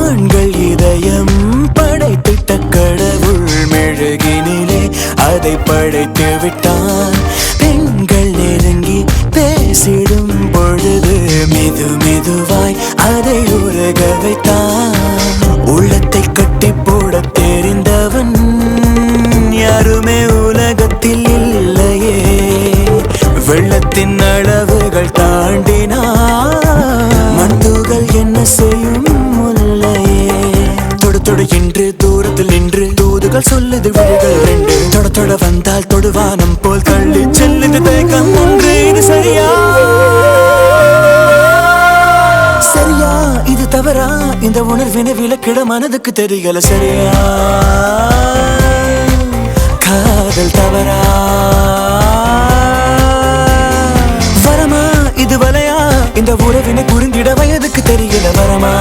ஆண்கள் இதயம் படைத்திட்ட கடவுள் மெழுகினிலே அதை படைத்து விட்டான். பெண்கள் நெருங்கி பேசிடும் பொழுது மெது மெதுவாய் அதை உருக வைத்தான். உள்ளத்தை கட்டி போட தெரிந்தவன் யாருமே உலகத்தில் இல்லையே. வெள்ளத்தின் அளவுகள் தாண்டினான் மண்துகள் என்ன செய்யும் முல்லையே. தொடு தொடு என்று தூரத்தில் நின்று தூதுகள் சொல்லுது விழிகள் ரெண்டு. தொட தொட வந்தால் தொடுவானம் போல் தள்ளி செல்லுது தேக்கம் ஒன்று. இது சரியா சரியா இது தவறா? இந்த உணர்வினை விளக்கிட மனதுக்கு தெரியல சரியா. காதல் தவறா வரமா இது வலையா? இந்த உறவினை புரிந்திட வயதுக்கு தெரியல வரமா.